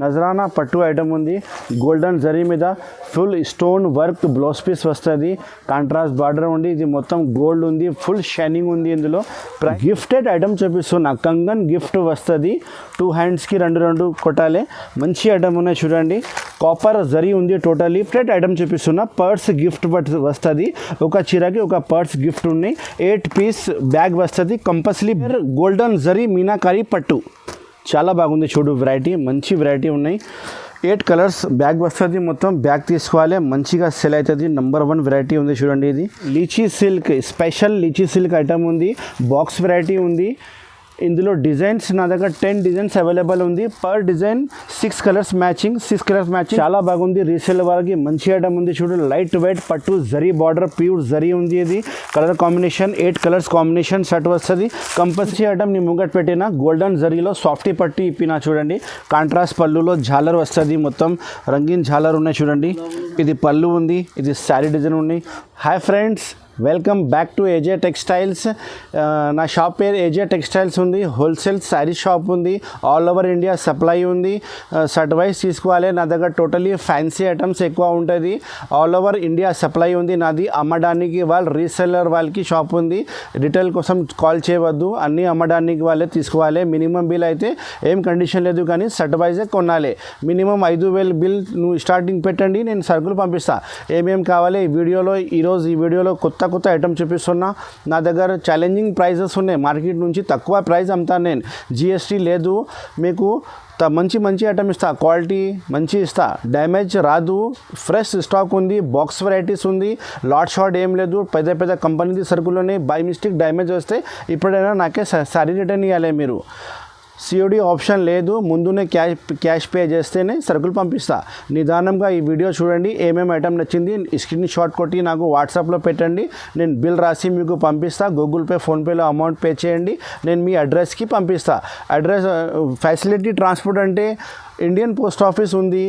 నజరానా పట్టు ఐటమ్ ఉంది. గోల్డెన్ జరీ మీద full stone work blouse piece వస్తుంది. కాంట్రాస్ట్ బార్డర్ ఉంది. ఇది మొత్తం గోల్డ్ ఉంది. ఫుల్ షైనింగ్ ఉంది. ఇందులో గిఫ్టెడ్ ఐటమ్ చూపిస్తున్నా. కంగన్ గిఫ్ట్ వస్తుంది. 2 హ్యాండ్స్కి రెండు కొట్టాలి. మంచి ఐటమ్ ఉన్నాయి చూడండి. కాపర్ జరీ ఉంది. టోటలీ గిఫ్టెడ్ ఐటమ్ చూపిస్తున్నా. పర్స్ గిఫ్ట్ వస్తుంది. ఒక చీరకి ఒక పర్స్ గిఫ్ట్ ఉన్నాయి. 8 పీస్ బ్యాగ్ వస్తుంది. కంపల్సరీ గోల్డెన్ జరీ మీనాకారి పట్టు చాలా బాగుంది. చూడు వెరైటీ, మంచి వెరైటీ ఉన్నాయి. 8 కలర్స్ బ్యాగ్ వస్తుంది. మొత్తం బ్యాగ్ తీసుకోవాలి. మంచిగా సెల్ అవుతుంది. నంబర్ 1 వెరైటీ ఉంది చూడండి. ఇది lychee silk, special lychee silk item ఉంది. బాక్స్ వెరైటీ ఉంది. ఇందులో డిజైన్స్ నా దగ్గర 10 డిజైన్స్ అవైలబుల్ ఉంది. Per design 6 colours matching. చాలా బాగుంది. రీసేల్ వాళ్ళకి మంచి ఐటమ్ ఉంది. చూడు లైట్ వెయిట్ పట్టు జరీ బార్డర్ ప్యూర్ జరీ ఉంది. ఇది colour combination 8 colours combination shirt వస్తుంది. కంపల్సరీ ఐటమ్ నీ ముంగట్ పెట్టిన గోల్డెన్ జరీలో సాఫ్టీ పట్టి ఇప్పిన చూడండి. కాంట్రాస్ట్ పళ్ళులో ఝాలర్ వస్తుంది. మొత్తం రంగీన్ ఝాలర్ ఉన్నాయి చూడండి. ఇది పళ్ళు ఉంది. ఇది శారీ డిజైన్ ఉన్నాయి. Hi friends, welcome back to ఏజే textiles. నా షాప్ పేరు ఏజే టెక్స్టైల్స్ ఉంది. హోల్సేల్ శారీ షాప్ ఉంది. ఆల్ ఓవర్ ఇండియా సప్లై ఉంది. షర్ట్ వైజ్ తీసుకోవాలి. నా దగ్గర టోటలీ ఫ్యాన్సీ ఐటమ్స్ ఎక్కువ ఉంటుంది. ఆల్ ఓవర్ ఇండియా సప్లై ఉంది నాది. అమ్మడానికి వాళ్ళు రీసెల్లర్ వాళ్ళకి షాప్ ఉంది. రిటైల్ కోసం కాల్ చేయవద్దు. అన్నీ అమ్మడానికి వాళ్ళే తీసుకోవాలి. మినిమం బిల్ అయితే ఏం కండిషన్ లేదు, కానీ షర్ట్ వైజే కొనాలి. మినిమం 5,000 బిల్ నువ్వు స్టార్టింగ్ పెట్టండి, నేను సరుకులు పంపిస్తాను. ఏమేమి కావాలి ఈ వీడియోలో కొత్త ఐటమ్ చూపిస్తున్నా. నా దగ్గర ఛాలెంజింగ్ ప్రైజెస్ ఉన్నాయి. మార్కెట్ నుంచి తక్కువ ప్రైస్ అమ్ముతాను నేను. జిఎస్టీ లేదు. మీకు మంచి ఐటమ్ ఇస్తా. క్వాలిటీ మంచి ఇస్తా. డ్యామేజ్ రాదు. ఫ్రెష్ స్టాక్ ఉంది. బాక్స్ వెరైటీస్ ఉంది. లాట్ షార్ట్ ఏం లేదు. పెద్ద కంపెనీ సరుకులోనే బై మిస్టేక్ డ్యామేజ్ వస్తే ఇప్పుడైనా నాకే సారీ రిటర్న్ ఇవ్వాలి. మీరు సిఓడి ఆప్షన్ లేదు. ముందునే క్యాష్ పే చేస్తేనే సరుకులు పంపిస్తా. నిదానంగా ఈ వీడియో చూడండి. ఏమేమి ఐటమ్ నచ్చింది స్క్రీన్ షాట్ కొట్టి నాకు వాట్సాప్లో పెట్టండి. నేను బిల్ రాసి మీకు పంపిస్తా. గూగుల్ పే, ఫోన్పేలో అమౌంట్ పే చేయండి. నేను మీ అడ్రస్కి పంపిస్తా. అడ్రస్ ఫెసిలిటీ ట్రాన్స్పోర్ట్ అంటే ఇండియన్ పోస్ట్ ఆఫీస్ ఉంది.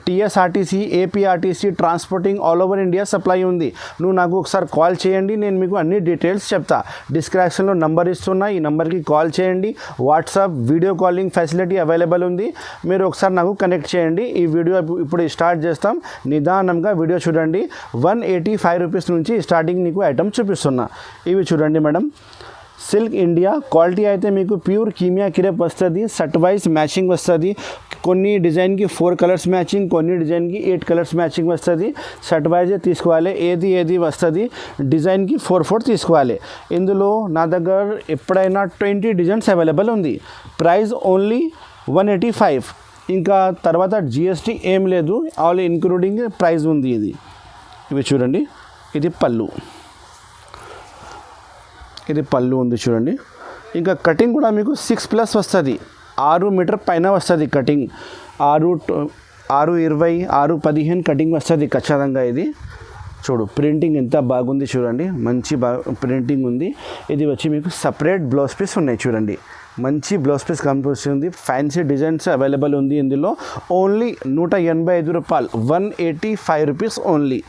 TSRTC, APRTC transporting all over India supply ఉంది. నువ్వు నాకు ఒకసారి కాల్ చేయండి. నేను మీకు అన్ని డీటెయిల్స్ చెప్తా. డిస్క్రిప్షన్లో నంబర్ ఇస్తున్నా. ఈ నెంబర్కి కాల్ చేయండి. WhatsApp video calling facility available ఉంది. మీరు ఒకసారి నాకు కనెక్ట్ చేయండి. ఈ వీడియో ఇప్పుడు స్టార్ట్ చేస్తాం. నిదానంగా వీడియో చూడండి. 185 రూపీస్ నుంచి స్టార్టింగ్ నీకు ఐటమ్ చూపిస్తున్నా. ఇవి చూడండి మేడం. సిల్క్ ఇండియా క్వాలిటీ అయితే మీకు ప్యూర్ కీమియా క్రేప్ వస్తుంది. షర్ట్ వైజ్ మ్యాచింగ్ వస్తుంది. కొన్ని డిజైన్కి 4 కలర్స్ మ్యాచింగ్, కొన్ని డిజైన్కి 8 కలర్స్ మ్యాచింగ్ వస్తుంది. షర్ట్ వైజే తీసుకోవాలి. ఏది వస్తుంది. డిజైన్కి 4 తీసుకోవాలి. ఇందులో నా దగ్గర ఎప్పుడైనా 20 డిజైన్స్ అవైలబుల్ ఉంది. Price only 185. ఇంకా తర్వాత జిఎస్టీ ఏం లేదు. ఆల్ ఇంక్లూడింగ్ ప్రైస్ ఉంది. ఇవి చూడండి. ఇది పళ్ళు ఉంది చూడండి. ఇంకా కటింగ్ కూడా మీకు 6+ వస్తుంది. 6 మీటర్ పైన వస్తుంది కటింగ్. 6:20, 6:15 కటింగ్ వస్తుంది ఖచ్చితంగా. ఇది చూడు ప్రింటింగ్ ఎంత బాగుంది చూడండి. మంచి ప్రింటింగ్ ఉంది. ఇది వచ్చి మీకు సపరేట్ బ్లౌజ్ పీస్ ఉన్నాయి చూడండి. మంచి బ్లౌజ్ పీస్ కనిపిస్తుంది. ఫ్యాన్సీ డిజైన్స్ అవైలబుల్ ఉంది. ఇందులో ఓన్లీ 185 రూపాయలు, 185 రూపీస్ ఓన్లీ.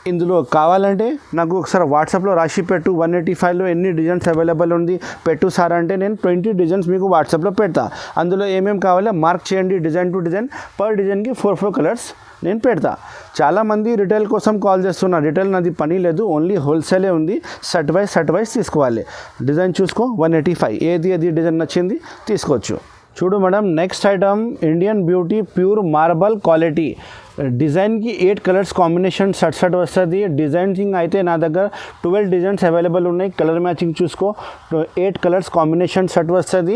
ఇందులో కావాలంటే నాకు ఒకసారి వాట్సాప్లో రాసి పెట్టు. 185లో ఎన్ని డిజైన్స్ అవైలబుల్ ఉంది పెట్టు సార్ అంటే నేను 20 డిజైన్స్ మీకు వాట్సాప్లో పెడతా. అందులో ఏమేమి కావాలో మార్క్ చేయండి. డిజైన్ టు డిజైన్, పర్ డిజైన్కి 4 కలర్స్ నేను పెడతా. చాలామంది రిటైల్ కోసం కాల్ చేస్తున్నారు. రిటైల్ నాది పని లేదు. ఓన్లీ హోల్సేలే ఉంది. షర్ట్ వైజ్ తీసుకోవాలి. డిజైన్ చూసుకో. 185. ఏది డిజైన్ నచ్చింది తీసుకోవచ్చు. చూడు madam, next item Indian beauty pure marble quality. డిజైన్కి 8 కలర్స్ కాంబినేషన్ షర్ట్ వస్తుంది. డిజైనింగ్ అయితే నా దగ్గర 12 డిజైన్స్ అవైలబుల్ ఉన్నాయి. కలర్ మ్యాచింగ్ చూసుకో. 8 కలర్స్ కాంబినేషన్ షర్ట్ వస్తుంది.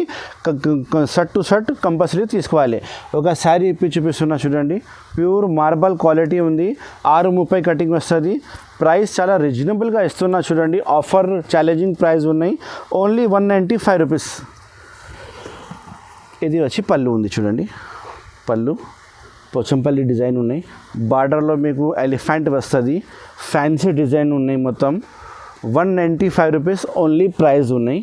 షర్ట్ టు షర్ట్ కంపల్సరీ తీసుకోవాలి. ఒక శారీ చూపిస్తున్నా చూడండి. ప్యూర్ మార్బల్ క్వాలిటీ ఉంది. 6:30 కటింగ్ వస్తుంది. ప్రైస్ చాలా రీజనబుల్గా ఇస్తున్నా చూడండి. ఆఫర్ ఛాలెంజింగ్ ప్రైస్ ఉన్నాయి. Only 195 rupees. ఇది వచ్చి పళ్ళు ఉంది చూడండి. పళ్ళు పోచంపల్లి డిజైన్ ఉన్నాయి. బార్డర్లో మీకు ఎలిఫెంట్ వస్తుంది. ఫ్యాన్సీ డిజైన్ ఉన్నాయి. మొత్తం 195 రూపీస్ ఓన్లీ ప్రైస్ ఉన్నాయి.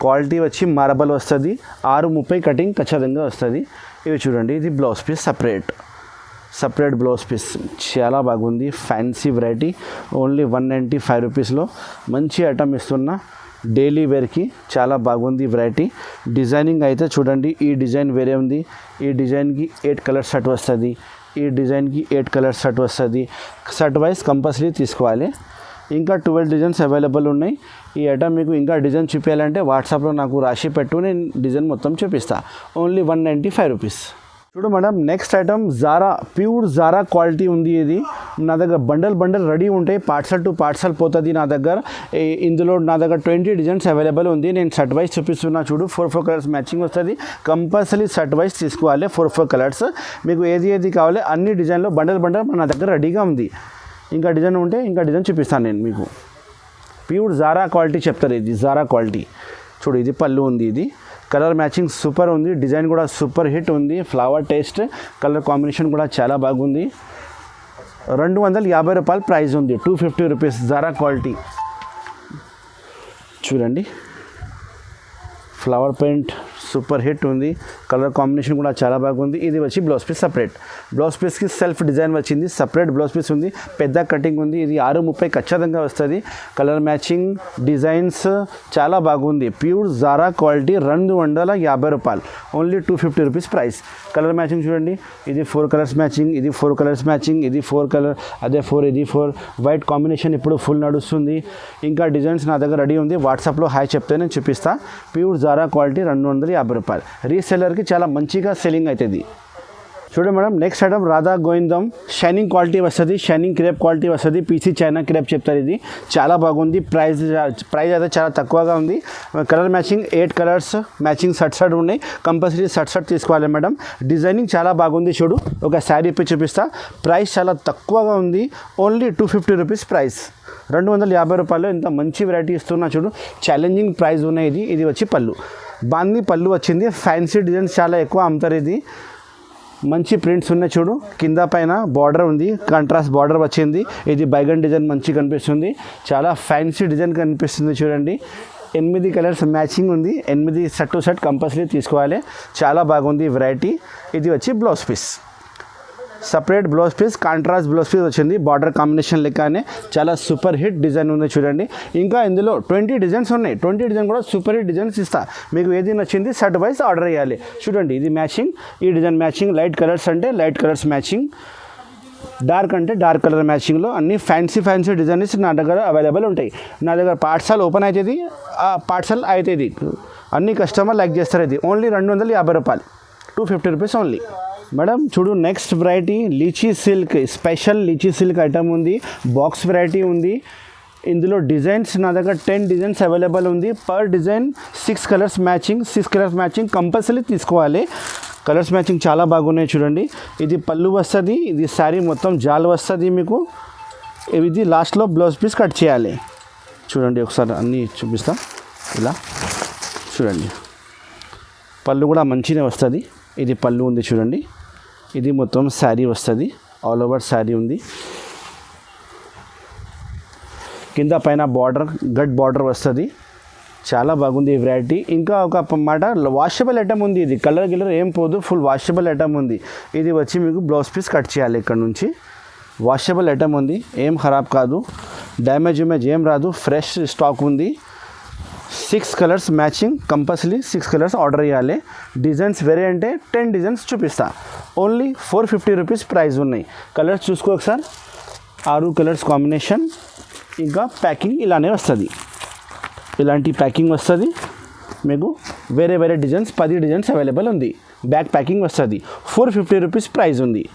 క్వాలిటీ వచ్చి మార్బల్ వస్తుంది. 6:30 కటింగ్ ఖచ్చితంగా వస్తుంది. ఇవి చూడండి. ఇది blouse piece separate blouse piece చాలా బాగుంది. Fancy variety. ఓన్లీ 195 రూపీస్లో మంచి ఐటమ్ ఇస్తున్నా. డైలీ వేర్కి చాలా బాగుంది వెరైటీ. డిజైనింగ్ అయితే చూడండి, ఈ డిజైన్ వేరే ఉంది. ఈ డిజైన్కి 8 కలర్ షర్ట్ వస్తుంది, ఈ డిజైన్కి 8 కలర్ షర్ట్ వస్తుంది. షర్ట్ వైజ్ కంపల్సరీ తీసుకోవాలి. ఇంకా 12 డిజైన్స్ అవైలబుల్ ఉన్నాయి. ఈ ఐటమ్ మీకు ఇంకా డిజైన్ చూపించాలంటే వాట్సాప్లో నాకు రాసి పెట్టు, నేను డిజైన్ మొత్తం చూపిస్తా. Only 195 rupees. చూడు madam, next item Zara, pure Zara quality ఉంది. ఇది నా దగ్గర బండల్ రెడీ ఉంటాయి, పార్సల్ టు పార్సల్ పోతుంది నా దగ్గర. ఇందులో నా దగ్గర 20 డిజైన్స్ అవైలబుల్ ఉంది. నేను షర్ట్ వైజ్ చూపిస్తున్నా చూడు. 4 కలర్స్ మ్యాచింగ్ వస్తుంది. కంపల్సరీ షర్ట్ వైజ్ తీసుకోవాలి. 4 కలర్స్ మీకు ఏది కావాలి అన్ని డిజైన్లో బండల్ నా దగ్గర రెడీగా ఉంది. ఇంకా డిజైన్ ఉంటే ఇంకా డిజైన్ చూపిస్తాను నేను మీకు. ప్యూర్ జారా క్వాలిటీ చెప్తారు, ఇది జారా క్వాలిటీ. చూడు, ఇది పళ్ళు ఉంది. ఇది కలర్ మ్యాచింగ్ సూపర్ ఉంది. డిజైన్ కూడా సూపర్ హిట్ ఉంది. ఫ్లవర్ టేస్ట్, కలర్ కాంబినేషన్ కూడా చాలా బాగుంది. 250 రూపాయలు ప్రైస్ ఉంది. 250 రూపీస్ జారా క్వాలిటీ. చూడండి, ఫ్లవర్ పెయింట్ సూపర్ హిట్ ఉంది. కలర్ కాంబినేషన్ కూడా చాలా బాగుంది. ఇది వచ్చి బ్లౌజ్ పీస్ సపరేట్. బ్లౌజ్ పీస్కి సెల్ఫ్ డిజైన్ వచ్చింది, సపరేట్ బ్లౌజ్ పీస్ ఉంది. పెద్ద కటింగ్ ఉంది. ఇది 630 ఖచ్చితంగా వస్తుంది. కలర్ మ్యాచింగ్ డిజైన్స్ చాలా బాగుంది. Pure Zara quality. 250 రూపాయలు, only 250 rupees price. Colour matching చూడండి, ఇది 4 కలర్స్ మ్యాచింగ్, ఇది 4 కలర్స్ మ్యాచింగ్, ఇది 4 కలర్, అదే 4, ఇది 4. వైట్ కాంబినేషన్ ఇప్పుడు ఫుల్ నడుస్తుంది. ఇంకా డిజైన్స్ నా దగ్గర రెడీ ఉంది. వాట్సాప్లో హాయ్ చెప్తే నేను చూపిస్తా. ప్యూర్ జారా క్వాలిటీ 250 రూపాయలు. రీసెల్లర్కి చాలా మంచిగా సెల్లింగ్ అవుతుంది. చూడండి మేడం, నెక్స్ట్ ఐటమ్ రాధా గోవిందం. షైనింగ్ క్వాలిటీ వస్తుంది, షైనింగ్ క్రేప్ క్వాలిటీ వస్తుంది. పీసీ చైనా క్రేప్ చెప్తారు. ఇది చాలా బాగుంది. ప్రైస్ అయితే చాలా తక్కువగా ఉంది. Colour matching 8 colours matching shirt ఉన్నాయి. కంపల్సరీ షర్ట్ తీసుకోవాలి మేడం. డిజైనింగ్ చాలా బాగుంది. చూడు, ఒక శారీ ఇప్పి చూపిస్తా. ప్రైస్ చాలా తక్కువగా ఉంది. Only 250 rupees price. 250 రూపాయలు ఇంత మంచి వెరైటీ ఇస్తున్నా. చూడు, ఛాలెంజింగ్ ప్రైస్ ఉన్నాయి. ఇది వచ్చి పళ్ళు, బాంది పళ్ళు వచ్చింది. ఫ్యాన్సీ డిజైన్స్ చాలా ఎక్కువ అమ్ముతారు. ఇది మంచి ప్రింట్స్ ఉన్నాయి. చూడు, కింద పైన బార్డర్ ఉంది, కాంట్రాస్ట్ బార్డర్ వచ్చింది. ఇది బైగన్ డిజైన్ మంచి కనిపిస్తుంది. చాలా ఫ్యాన్సీ డిజైన్ కనిపిస్తుంది. చూడండి, 8 కలర్స్ మ్యాచింగ్ ఉంది. 8 షర్ట్ కంపల్సరీ తీసుకోవాలి. చాలా బాగుంది వెరైటీ. ఇది వచ్చి blouse piece, separate blouse piece, contrast blouse piece వచ్చింది. బార్డర్ కాంబినేషన్ లెక్కనే చాలా సూపర్ హిట్ డిజైన్ ఉంది. చూడండి, ఇంకా ఇందులో 20 డిజైన్స్ ఉన్నాయి. 20 డిజైన్ కూడా సూపర్ హిట్ డిజైన్స్ ఇస్తా. మీకు ఏది నచ్చింది షర్ట్ వైజ్ ఆర్డర్ చేయాలి. చూడండి, ఇది మ్యాచింగ్, ఈ డిజైన్ మ్యాచింగ్. లైట్ కలర్స్ అంటే లైట్ కలర్స్ మ్యాచింగ్, డార్క్ అంటే డార్క్ కలర్ మ్యాచింగ్లో అన్ని ఫ్యాన్సీ డిజైన్స్ నా దగ్గర అవైలబుల్ ఉంటాయి. నా దగ్గర పార్సల్ ఓపెన్ అవుతుంది, ఆ పార్సల్ అవుతుంది. అన్ని కస్టమర్ లైక్ చేస్తారు. ఇది ఓన్లీ 250 రూపాయలు, 250 రూపీస్ ఓన్లీ. మేడం చూడు, next variety lychee silk, special lychee silk item ఉంది. బాక్స్ వెరైటీ ఉంది. ఇందులో డిజైన్స్ నా దగ్గర 10 డిజైన్స్ అవైలబుల్ ఉంది. Per design 6 colours matching compulsory తీసుకోవాలి. కలర్స్ మ్యాచింగ్ చాలా బాగున్నాయి. చూడండి, ఇది పళ్ళు వస్తుంది. ఇది శారీ మొత్తం జాల్ వస్తుంది మీకు. ఇది లాస్ట్లో బ్లౌజ్ పీస్ కట్ చేయాలి. చూడండి, ఒకసారి అన్నీ చూపిస్తా. ఇలా చూడండి, పళ్ళు కూడా మంచిగా వస్తుంది. ఇది పళ్ళు ఉంది. చూడండి, ఇది మొత్తం శారీ వస్తుంది. ఆల్ ఓవర్ శారీ ఉంది. కింద పైన బార్డర్, గట్ బార్డర్ వస్తుంది. చాలా బాగుంది ఈ వెరైటీ. ఇంకా ఒక మాట, వాషబుల్ ఐటమ్ ఉంది. ఇది కలర్ ఏం పోదు, ఫుల్ వాషబుల్ ఐటమ్ ఉంది. ఇది వచ్చి మీకు బ్లౌజ్ పీస్ కట్ చేయాలి. ఇక్కడ నుంచి వాషబుల్ ఐటమ్ ఉంది, ఏం ఖరాబ్ కాదు, డ్యామేజ్ ఏం రాదు, ఫ్రెష్ స్టాక్ ఉంది. 6 colours matching compulsory 6 colours order చేయాలి. డిజైన్స్ వేరే అంటే 10 డిజైన్స్ చూపిస్తా. ఓన్లీ 450 రూపీస్ ప్రైస్ ఉన్నాయి. కలర్స్ చూసుకో ఒకసారి. 6 కలర్స్ కాంబినేషన్. ఇంకా ప్యాకింగ్ ఇలానే వస్తుంది. ఇలాంటి ప్యాకింగ్ వస్తుంది మీకు. వేరే డిజైన్స్ 10 డిజైన్స్ అవైలబుల్ ఉంది. బ్యాక్ ప్యాకింగ్ వస్తుంది. 450 రూపీస్ ప్రైస్ ఉంది.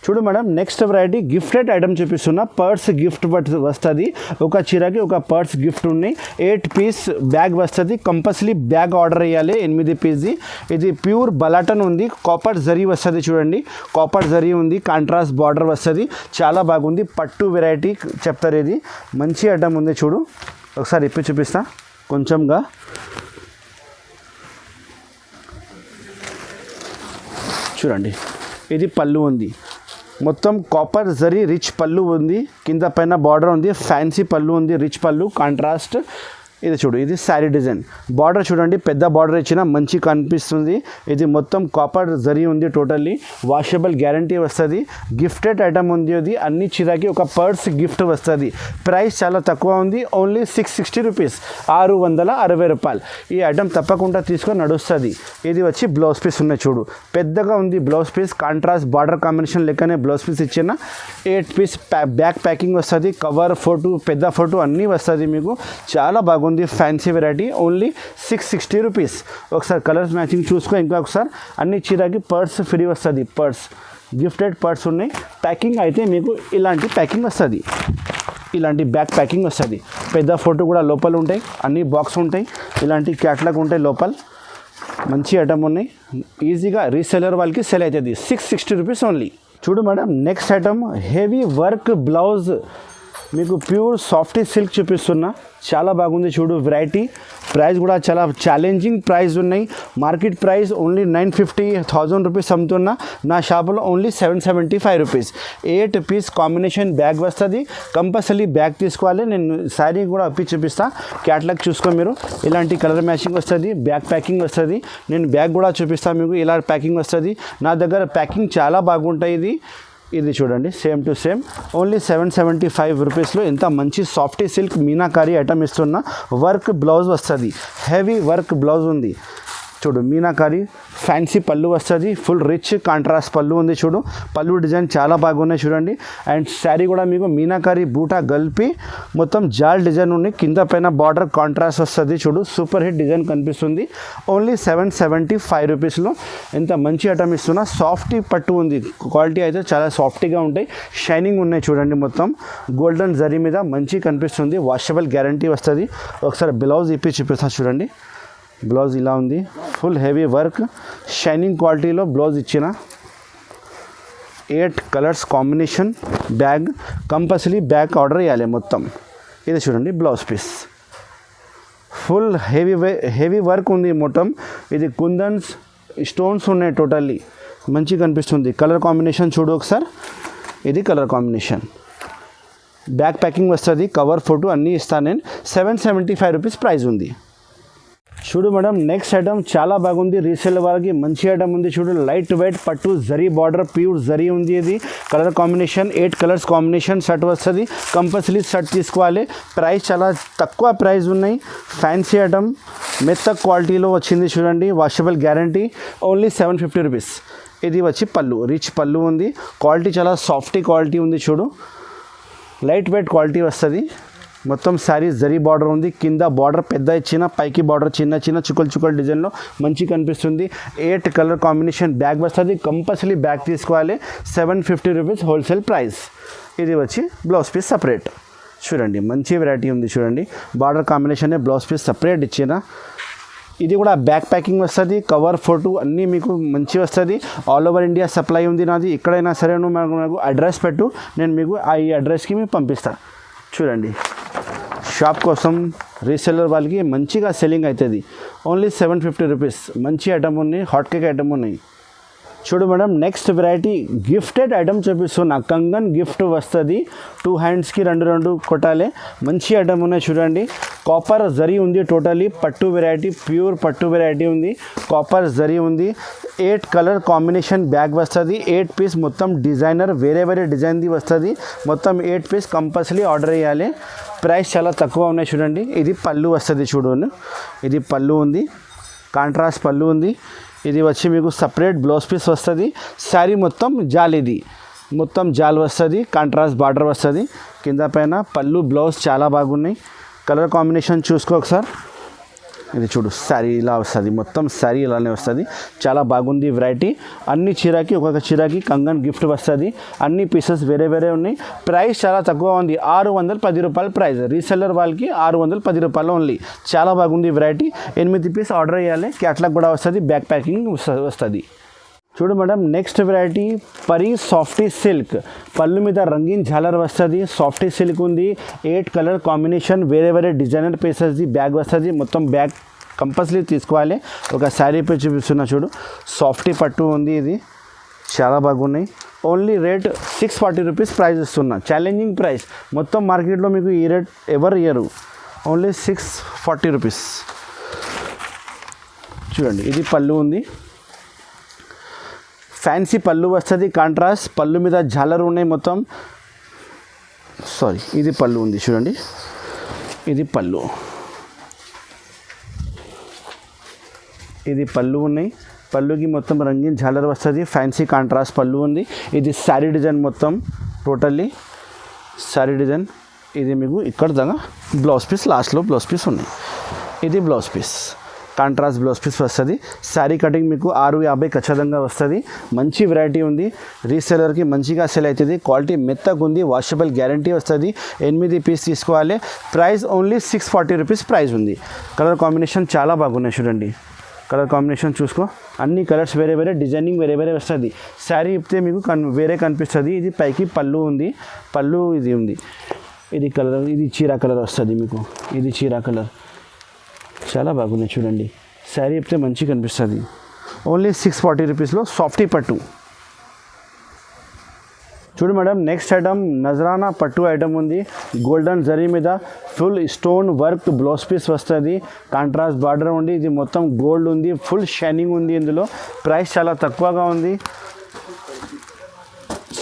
చూడు madam, next variety gifted item చూపిస్తున్నా. పర్స్ గిఫ్ట్ వస్తుంది. ఒక చీరకి ఒక పర్స్ గిఫ్ట్ ఉన్నాయి. 8 పీస్ బ్యాగ్ వస్తుంది. కంపల్సరీ బ్యాగ్ ఆర్డర్ చేయాలి. 8 పీస్ది. ఇది ప్యూర్ బలాటన్ ఉంది. కాపర్ జరీ వస్తుంది. చూడండి, కాపర్ జరీ ఉంది. కాంట్రాస్ట్ బార్డర్ వస్తుంది. చాలా బాగుంది. పట్టు వెరైటీ చెప్తారు. ఇది మంచి ఐటమ్ ఉంది. చూడు, ఒకసారి ఇప్పి చూపిస్తా కొంచెంగా. చూడండి, ఇది పళ్ళు ఉంది. మొత్తం కాపర్ జరీ రిచ్ పళ్ళు ఉంది. కింద పైన బార్డర్ ఉంది. ఫ్యాన్సీ పళ్ళు ఉంది. రిచ్ పళ్ళు, కాంట్రాస్ట్ ఇది చూడు, ఇది శారీ డిజైన్. బార్డర్ చూడండి, పెద్ద బార్డర్ ఇచ్చిన మంచి కనిపిస్తుంది. ఇది మొత్తం కాపర్ జరీ ఉంది. టోటల్లీ వాషబుల్ గ్యారంటీ వస్తుంది. గిఫ్టెడ్ ఐటమ్ ఉంది. ఇది అన్ని చీరకి ఒక పర్స్ గిఫ్ట్ వస్తుంది. ప్రైస్ చాలా తక్కువ ఉంది, ఓన్లీ 660 రూపీస్, 660 రూపాయలు. ఈ ఐటమ్ తప్పకుండా తీసుకొని నడుస్తుంది. ఇది వచ్చి బ్లౌజ్ పీస్ ఉన్నాయి చూడు, పెద్దగా ఉంది blouse piece. Contrast border combination లెక్కనే బ్లౌజ్ పీస్ ఇచ్చిన 8 పీస్ బ్యాక్ ప్యాకింగ్ వస్తుంది. కవర్ ఫోటో, పెద్ద ఫోటో అన్నీ వస్తుంది మీకు. చాలా బాగుంది, ఫ్యాన్సీ వెరైటీ. Only 660 rupees. ఒకసారి కలర్స్ మ్యాచింగ్ చూసుకో. ఇంకా ఒకసారి అన్ని చీరకి పర్స్ ఫ్రీ వస్తుంది. పర్స్ గిఫ్టెడ్ పర్స్ ఉన్నాయి. ప్యాకింగ్ అయితే మీకు ఇలాంటి ప్యాకింగ్ వస్తుంది, ఇలాంటి బ్యాక్ ప్యాకింగ్ వస్తుంది. పెద్ద ఫోటో కూడా లోపల ఉంటాయి, అన్ని బాక్స్ ఉంటాయి, ఇలాంటి క్యాట్లాగ్ ఉంటాయి లోపల. మంచి ఐటమ్ ఉన్నాయి, ఈజీగా రీసెలర్ వాళ్ళకి సెల్ అవుతుంది. 660 రూపీస్ ఓన్లీ. చూడు madam, next item heavy work blouse, మీకు ప్యూర్ సాఫ్టీ సిల్క్ చూపిస్తున్నా. చాలా బాగుంది చూడు వెరైటీ. ప్రైస్ కూడా చాలా ఛాలెంజింగ్ ప్రైస్ ఉన్నాయి. మార్కెట్ ప్రైస్ ఓన్లీ 950,000 రూపీస్ అమ్ముతున్నా, నా షాపులో only 775 rupees. 8 piece combination bag వస్తుంది. కంపల్సరీ బ్యాగ్ తీసుకోవాలి. నేను శారీ కూడా అప్పి చూపిస్తా. క్యాట్లాగ్ చూసుకో మీరు. ఇలాంటి కలర్ మ్యాచింగ్ వస్తుంది, బ్యాగ్ ప్యాకింగ్ వస్తుంది. నేను బ్యాగ్ కూడా చూపిస్తాను మీకు. ఇలా ప్యాకింగ్ వస్తుంది. నా దగ్గర ప్యాకింగ్ చాలా బాగుంటాయి. ఇది చూడండి, సేమ్ టు సేమ్ ఓన్లీ 775 రూపీస్లో ఎంత మంచి సాఫ్టీ సిల్క్ మీనాకారి ఐటమ్ ఇస్తున్నా. వర్క్ బ్లౌజ్ వస్తుంది, హెవీ వర్క్ బ్లౌజ్ ఉంది చూడు. మీనాకారి ఫ్యాన్సీ పళ్ళు వస్తుంది. ఫుల్ రిచ్ కాంట్రాస్ట్ పళ్ళు ఉంది చూడు. పళ్ళు డిజైన్ చాలా బాగున్నాయి చూడండి. అండ్ శారీ కూడా మీకు మీనాకారి బూటా గల్పి మొత్తం జాల్ డిజైన్ ఉంది. కింద పైన బార్డర్ కాంట్రాస్ట్ వస్తుంది చూడు. సూపర్ హిట్ డిజైన్ కనిపిస్తుంది. ఓన్లీ 775 రూపీస్లో ఎంత మంచి ఐటమ్ ఇస్తున్నా. సాఫ్టీ పట్టు ఉంది, క్వాలిటీ అయితే చాలా సాఫ్టీగా ఉంటాయి. షైనింగ్ ఉన్నాయి చూడండి. మొత్తం గోల్డెన్ జరీ మీద మంచి కనిపిస్తుంది. వాషబుల్ గ్యారంటీ వస్తుంది. ఒకసారి బ్లౌజ్ ఇప్పి చూపిస్తా చూడండి. బ్లౌజ్ ఇలా ఉంది, ఫుల్ హెవీ వర్క్, షైనింగ్ క్వాలిటీలో బ్లౌజ్ ఇచ్చిన. 8 colours combination bag. Compulsory bag order చేయాలి మొత్తం. ఇది చూడండి blouse piece. Full heavy work ఉంది మొత్తం. ఇది కుందన్స్ స్టోన్స్ ఉన్నాయి టోటల్లీ. మంచిగా కనిపిస్తుంది. కలర్ కాంబినేషన్ చూడు ఒకసారి. ఇది కలర్ కాంబినేషన్. బ్యాక్ ప్యాకింగ్ వస్తుంది. కవర్ ఫోటో అన్నీ ఇస్తాను నేను. 775 రూపీస్ ప్రైస్ ఉంది. చూడు మేడం, నెక్స్ట్ ఐటమ్ చాలా బాగుంది. రీసేల్ వాళ్ళకి మంచి ఐటమ్ ఉంది చూడు. లైట్ వెయిట్ పట్టు జరీ బార్డర్, ప్యూర్ జరీ ఉంది. ఇది colour combination 8 colours combination shirt వస్తుంది. కంపల్సరీ షర్ట్ తీసుకోవాలి. ప్రైస్ చాలా తక్కువ ప్రైస్ ఉన్నాయి. ఫ్యాన్సీ ఐటమ్ మెత్త క్వాలిటీలో వచ్చింది చూడండి. Washable guarantee. Only 750 rupees. ఇది వచ్చి పళ్ళు, రిచ్ పళ్ళు ఉంది. క్వాలిటీ చాలా సాఫ్టీ క్వాలిటీ ఉంది చూడు. లైట్ వెయిట్ క్వాలిటీ వస్తుంది. మొత్తం శారీ జరీ బార్డర్ ఉంది. కింద బార్డర్ పెద్ద ఇచ్చిన, పైకి బార్డర్ చిన్న చిన్న చుక్కలు డిజైన్లో మంచి కనిపిస్తుంది. 8 కలర్ కాంబినేషన్ బ్యాగ్ వస్తుంది. కంపల్సరీ బ్యాగ్ తీసుకోవాలి. 750 రూపీస్ హోల్సేల్ ప్రైస్. ఇది వచ్చి బ్లౌజ్ పీస్ సపరేట్. చూడండి మంచి వెరైటీ ఉంది చూడండి. Border combination blouse piece separate ఇచ్చిన. ఇది కూడా బ్యాక్ ప్యాకింగ్ వస్తుంది. కవర్ ఫోటో అన్నీ మీకు మంచి వస్తుంది. ఆల్ ఓవర్ ఇండియా సప్లై ఉంది నాది. ఎక్కడైనా సరే నువ్వు నాకు అడ్రస్ పెట్టు, నేను మీకు ఈ అడ్రస్కి మీకు పంపిస్తాను. చూడండి, షాప్ కోసం రీసెల్లర్ వాళ్ళకి మంచిగా సెల్లింగ్ అవుతుంది. Only 750 rupees. మంచి ఐటమ్ ఉన్నాయి, హాట్ కేక్ ఐటమ్ ఉన్నాయి. చూడు madam, next variety gifted item చూపిస్తున్నా. కంగన్ గిఫ్ట్ వస్తుంది. 2 హ్యాండ్స్కి 2 కొట్టాలి. మంచి ఐటమ్ ఉన్నాయి చూడండి. కాపర్ జరీ ఉంది టోటలీ. పట్టు వెరైటీ, ప్యూర్ పట్టు వెరైటీ ఉంది. కాపర్ జరీ ఉంది. 8 కలర్ కాంబినేషన్ బ్యాగ్ వస్తుంది. 8 పీస్ మొత్తం డిజైనర్ వేరే డిజైన్ది వస్తుంది. మొత్తం 8 పీస్ కంపల్సరీ ఆర్డర్ చేయాలి. ప్రైస్ చాలా తక్కువ ఉన్నాయి చూడండి. ఇది పళ్ళు వస్తుంది చూడు. ఇది పళ్ళు ఉంది, కాంట్రాస్ట్ పళ్ళు ఉంది. ఇది వచ్చి మీకు సపరేట్ బ్లౌజ్ పీస్ వస్తుంది. శారీ మొత్తం జాల్, ఇది మొత్తం జాల్ వస్తుంది. కాంట్రాస్ట్ బార్డర్ వస్తుంది. కింద పైన పళ్ళు బ్లౌజ్ చాలా బాగున్నాయి. కలర్ కాంబినేషన్ చూసుకో ఒకసారి. ఇది చూడు, శారీ ఇలా వస్తుంది. మొత్తం శారీ ఇలానే వస్తుంది. చాలా బాగుంది వెరైటీ. అన్ని చీరకి ఒక్కొక్క చీరకి కంగన్ గిఫ్ట్ వస్తుంది. అన్ని పీసెస్ వేరే ఉన్నాయి. ప్రైస్ చాలా తక్కువ ఉంది. 610 రూపాయలు ప్రైస్. రీసెల్లర్ వాళ్ళకి 610 రూపాయలు ఓన్లీ. చాలా బాగుంది వెరైటీ. 8 పీస్ ఆర్డర్ చేయాలి. క్యాట్లాగ్ కూడా వస్తుంది. బ్యాక్ ప్యాకింగ్ వస్తుంది. చూడు madam, next variety Pari softy silk. పళ్ళు మీద రంగీన్ ఝాలర్ వస్తుంది. సాఫ్టీ సిల్క్ ఉంది. 8 కలర్ కాంబినేషన్ వేరే డిజైనర్ పీసెస్ది బ్యాగ్ వస్తుంది. మొత్తం బ్యాగ్ కంపల్సరీ తీసుకోవాలి. ఒక శారీ పై చూపిస్తున్నా చూడు. సాఫ్టీ పట్టు ఉంది. ఇది చాలా బాగున్నాయి. ఓన్లీ రేట్ 640 రూపీస్ ప్రైస్ ఇస్తున్నా. Challenging price. మొత్తం మార్కెట్లో మీకు ఈ రేట్ ఎవరు ఇయ్యరు. Only 640 rupees. చూడండి ఇది పళ్ళు ఉంది, ఫ్యాన్సీ పళ్ళు వస్తుంది, కాంట్రాస్ట్ పళ్ళు మీద జాలర్ ఉన్నాయి మొత్తం. సారీ, ఇది పళ్ళు ఉంది చూడండి, ఇది పళ్ళు, ఇది పళ్ళు ఉన్నాయి. పళ్ళుకి మొత్తం రంగీన్ జాలర్ వస్తుంది, ఫ్యాన్సీ కాంట్రాస్ట్ పళ్ళు ఉంది. ఇది శారీ డిజైన్ మొత్తం టోటల్లీ శారీ డిజైన్. ఇది మీకు ఇక్కడ దాకా బ్లౌజ్ పీస్, లాస్ట్లో బ్లౌజ్ పీస్ ఉన్నాయి. ఇది blouse piece, contrast blouse piece వస్తుంది. శారీ కటింగ్ మీకు 650 ఖచ్చితంగా వస్తుంది. మంచి వెరైటీ ఉంది, రీసెలర్కి మంచిగా సెల్ అవుతుంది. క్వాలిటీ మెత్తగా ఉంది, వాషబుల్ గ్యారంటీ వస్తుంది. 8 పీస్ తీసుకోవాలి. ప్రైస్ ఓన్లీ 640 రూపీస్ ప్రైస్ ఉంది. కలర్ కాంబినేషన్ చాలా బాగున్నాయి చూడండి, కలర్ కాంబినేషన్ చూసుకో. అన్ని కలర్స్ వేరే వేరే, డిజైనింగ్ వేరే వేరే వస్తుంది. శారీ ఇప్పితే మీకు వేరే కనిపిస్తుంది. ఇది పైకి పళ్ళు ఉంది, పళ్ళు ఇది ఉంది. ఇది కలర్, ఇది చీరా కలర్ వస్తుంది మీకు, ఇది చీరా కలర్ చాలా బాగున్నాయి చూడండి. శారీ ఇప్పితే మంచిగా కనిపిస్తుంది. ఓన్లీ 640 రూపీస్లో సాఫ్టీ పట్టు. చూడు మేడం, నెక్స్ట్ ఐటమ్ నజరానా పట్టు ఐటమ్ ఉంది. గోల్డెన్ జరీ మీద full stone work blouse piece వస్తుంది, కాంట్రాస్ట్ బార్డర్ ఉంది. ఇది మొత్తం గోల్డ్ ఉంది, ఫుల్ షైనింగ్ ఉంది. ఇందులో ప్రైస్ చాలా తక్కువగా ఉంది.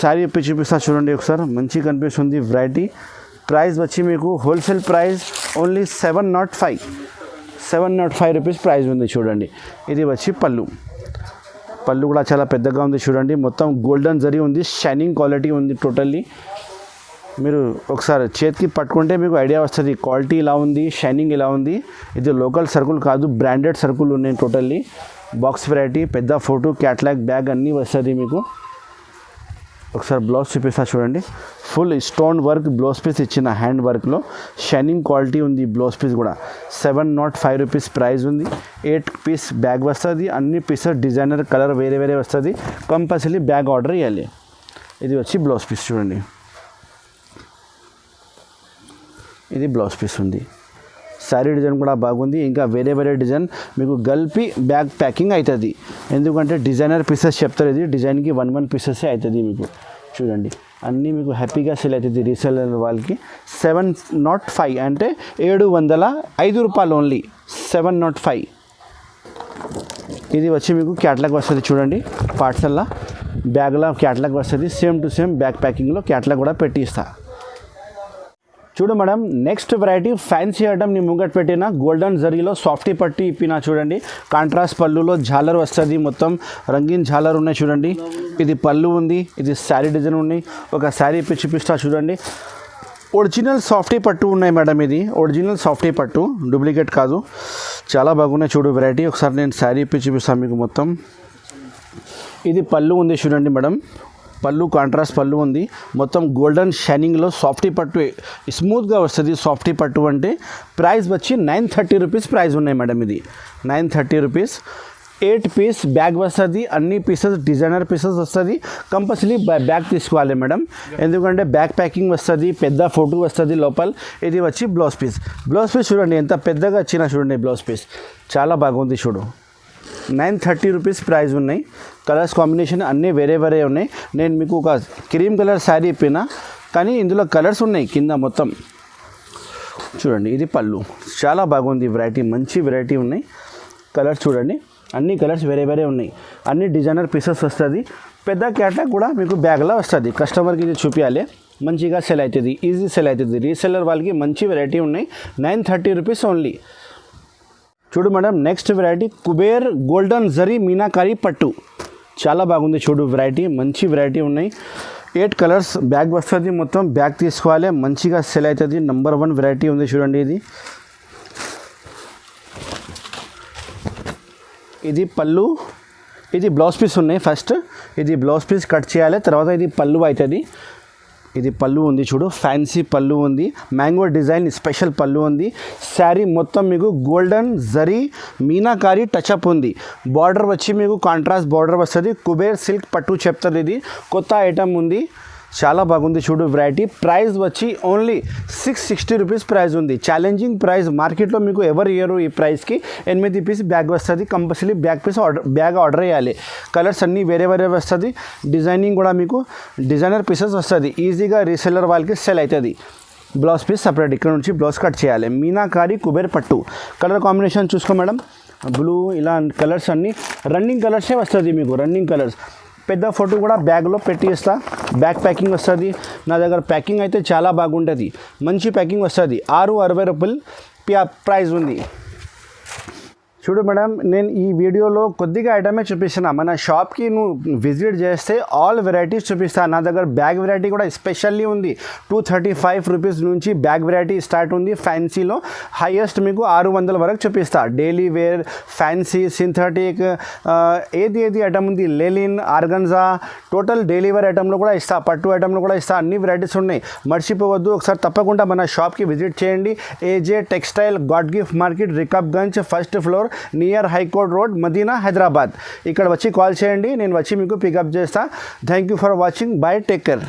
శారీ ఇప్పి చూపిస్తా చూడండి ఒకసారి, మంచిగా కనిపిస్తుంది వెరైటీ. ప్రైస్ వచ్చి మీకు wholesale price only 705 rupees price ఉంది చూడండి. ఇది వచ్చి పళ్ళు, పళ్ళు కూడా చాలా పెద్దగా ఉంది చూడండి. మొత్తం గోల్డెన్ జరీ ఉంది, షైనింగ్ క్వాలిటీ ఉంది టోటల్లీ. మీరు ఒకసారి చేతికి పట్టుకుంటే మీకు ఐడియా వస్తుంది క్వాలిటీ ఇలా ఉంది, షైనింగ్ ఇలా ఉంది. ఇది లోకల్ సర్కుల్ కాదు, బ్రాండెడ్ సర్కుల్ ఉన్నాయి టోటల్లీ. బాక్స్ వెరైటీ, పెద్ద ఫోటో, క్యాట్లాగ్, బ్యాగ్ అన్నీ వస్తుంది మీకు. ఒకసారి బ్లౌజ్ చూపిస్తా చూడండి. Full stone work blouse piece ఇచ్చిన, హ్యాండ్ వర్క్లో షైనింగ్ క్వాలిటీ ఉంది. బ్లౌజ్ పీస్ కూడా 705 రూపీస్ ప్రైస్ ఉంది. 8 పీస్ బ్యాగ్ వస్తుంది. అన్ని పీసెస్ డిజైనర్ కలర్ వేరే వేరే వస్తుంది. కంపల్సరీ బ్యాగ్ ఆర్డర్ ఇవ్వాలి. ఇది వచ్చి బ్లౌజ్ పీస్ చూడండి, ఇది బ్లౌజ్ పీస్ ఉంది. శారీ డిజైన్ కూడా బాగుంది. ఇంకా వేరే వేరే డిజైన్ మీకు గల్పి బ్యాగ్ ప్యాకింగ్ అవుతుంది. ఎందుకంటే డిజైనర్ పీసెస్ చెప్తారు, ఇది డిజైన్కి 1 పీసెస్ అవుతుంది మీకు. చూడండి అన్నీ మీకు హ్యాపీగా సేల్ అవుతుంది రీసెలర్ వాళ్ళకి. 705 అంటే 705 రూపాయలు ఓన్లీ, 705. ఇది వచ్చి మీకు క్యాట్లాగ్ వస్తుంది చూడండి, పార్సల్లో బ్యాగ్లో క్యాట్లాగ్ వస్తుంది. సేమ్ టు సేమ్ బ్యాగ్ ప్యాకింగ్లో క్యాట్లాగ్ కూడా పెట్టి ఇస్తా. చూడు madam, next variety fancy item నీ ముంగట్ పెట్టిన గోల్డెన్ జరీలో సాఫ్టీ పట్టి ఇప్పిన చూడండి. కాంట్రాస్ట్ పళ్ళులో జాలర్ వస్తుంది, మొత్తం రంగీన్ జాలర్ ఉన్నాయి చూడండి. ఇది పళ్ళు ఉంది, ఇది శారీ డిజైన్ ఉన్నాయి. ఒక శారీ ఇప్పి చూపిస్తా చూడండి. ఒరిజినల్ సాఫ్టీ పట్టు ఉన్నాయి మేడం, ఇది ఒరిజినల్ సాఫ్టీ పట్టు, డూప్లికేట్ కాదు. చాలా బాగున్నాయి చూడు వెరైటీ. ఒకసారి నేను శారీ ఇప్పి చూపిస్తాను మీకు మొత్తం. ఇది పళ్ళు ఉంది చూడండి మేడం, పళ్ళు కాంట్రాస్ట్ పళ్ళు ఉంది. మొత్తం గోల్డెన్ షైనింగ్లో సాఫ్టీ పట్టు, స్మూత్గా వస్తుంది సాఫ్టీ పట్టు. అంటే ప్రైస్ వచ్చి 930 రూపీస్ ప్రైస్ ఉన్నాయి మేడం. ఇది 930 రూపీస్. 8 పీస్ బ్యాగ్ వస్తుంది. అన్ని పీసెస్ డిజైనర్ పీసెస్ వస్తుంది. కంపల్సరీ బ్యాగ్ తీసుకోవాలి మేడం, ఎందుకంటే బ్యాగ్ ప్యాకింగ్ వస్తుంది, పెద్ద ఫోటో వస్తుంది లోపల. ఇది వచ్చి బ్లౌజ్ పీస్. బ్లౌజ్ పీస్ చూడండి ఎంత పెద్దగా వచ్చినా చూడండి. బ్లౌజ్ పీస్ చాలా బాగుంది చూడు. 930 రూపీస్ ప్రైస్ ఉన్నాయి. కలర్స్ కాంబినేషన్ అన్నీ వేరే వేరే ఉన్నాయి. నేను మీకు ఒక క్రీమ్ కలర్ శారీ ఇప్పిన, కానీ ఇందులో కలర్స్ ఉన్నాయి కింద మొత్తం చూడండి. ఇది పళ్ళు, చాలా బాగుంది వెరైటీ, మంచి వెరైటీ ఉన్నాయి. కలర్స్ చూడండి, అన్ని కలర్స్ వేరే వేరే ఉన్నాయి. అన్ని డిజైనర్ పీసెస్ వస్తుంది. పెద్ద క్యాట్లాగ్ కూడా మీకు బ్యాగ్లో వస్తుంది. కస్టమర్కి ఇది చూపించాలి, మంచిగా సెల్ అవుతుంది, ఈజీ సెల్ అవుతుంది. రీసెల్లర్ వాళ్ళకి మంచి వెరైటీ ఉన్నాయి. 930 రూపీస్ ఓన్లీ. చూడు madam, next variety Kuber golden zari meenakari పట్టు, చాలా బాగుంది చూడు వెరైటీ, మంచి వెరైటీ ఉన్నాయి. 8 కలర్స్ బ్యాగ్ వస్తుంది. మొత్తం బ్యాగ్ తీసుకోవాలి, మంచిగా సెల్ అవుతుంది. నెంబర్ 1 వెరైటీ ఉంది చూడండి. ఇది పళ్ళు, ఇది బ్లౌజ్ పీస్ ఉన్నాయి. ఫస్ట్ ఇది బ్లౌజ్ పీస్ కట్ చేయాలి, తర్వాత ఇది పళ్ళు అవుతుంది. ఇది పళ్ళు ఉంది చూడు, ఫ్యాన్సీ పళ్ళు ఉంది. మ్యాంగో డిజైన్ స్పెషల్ పళ్ళు ఉంది. శారీ మొత్తం మీకు గోల్డెన్ జరీ మీనాకారి టచ్అప్ ఉంది. బార్డర్ వచ్చి మీకు కాంట్రాస్ట్ బార్డర్ వస్తుంది. కుబేర్ సిల్క్ పట్టు చెప్తారు. ఇది కొత్త ఐటమ్ ఉంది, చాలా బాగుంది చూడు వెరైటీ. ప్రైస్ వచ్చి ఓన్లీ 660 రూపీస్ ప్రైస్ ఉంది. ఛాలెంజింగ్ ప్రైస్, మార్కెట్లో మీకు ఎవరు ఇయ్యరు ఈ ప్రైస్కి. 8 పీస్ బ్యాగ్ వస్తుంది. కంపల్సరీ బ్యాగ్ ఆర్డర్ చేయాలి. కలర్స్ అన్నీ వేరే వేరే వస్తుంది. డిజైనింగ్ కూడా మీకు డిజైనర్ పీసెస్ వస్తుంది. ఈజీగా రీసెల్లర్ వాళ్ళకి సెల్ అవుతుంది. బ్లౌజ్ పీస్ సపరేట్, ఇక్కడ నుంచి బ్లౌజ్ కట్ చేయాలి. మీనాకారి కుబేర్ పట్టు కలర్ కాంబినేషన్ చూసుకో మేడం. బ్లూ ఇలా కలర్స్ అన్నీ రన్నింగ్ కలర్సే వస్తుంది మీకు, రన్నింగ్ కలర్స్. పెద్ద ఫోటో కూడా బ్యాగ్లో పెట్టి ఇస్తా, బ్యాగ్ ప్యాకింగ్ వస్తుంది నా దగ్గర. ప్యాకింగ్ అయితే చాలా బాగుంటుంది, మంచి ప్యాకింగ్ వస్తుంది. 660 రూపాయలు ప్రైస్ ఉంది. చూడు మేడం, నేను ఈ వీడియోలో కొద్దిగా ఐటమే చూపిస్తున్నా. మన షాప్కి నువ్వు విజిట్ చేస్తే ఆల్ వెరైటీస్ చూపిస్తాను. నా దగ్గర బ్యాగ్ వెరైటీ కూడా స్పెషల్లీ ఉంది. 235 రూపీస్ నుంచి బ్యాగ్ వెరైటీ స్టార్ట్ ఉంది. ఫ్యాన్సీలో హైయెస్ట్ మీకు 600 వరకు చూపిస్తా. డైలీ వేర్, ఫ్యాన్సీ, సింథటిక్, ఏది ఐటమ్ ఉంది, లెలిన్, ఆర్గన్జా, టోటల్ డైలీ వేర్ ఐటమ్లో కూడా ఇస్తా, పట్టు ఐటమ్లో కూడా ఇస్తా. అన్ని వెరైటీస్ ఉన్నాయి, మర్చిపోవద్దు. ఒకసారి తప్పకుండా మన షాప్కి విజిట్ చేయండి. AJ textile, god gift market, Rikabganj, first floor, near high court road, Madina, Hyderabad. ఇక్కడ వచ్చి కాల్ చేయండి, నేను వచ్చి మీకు పికప్ చేస్తా. Thank you for watching. Bye, take care.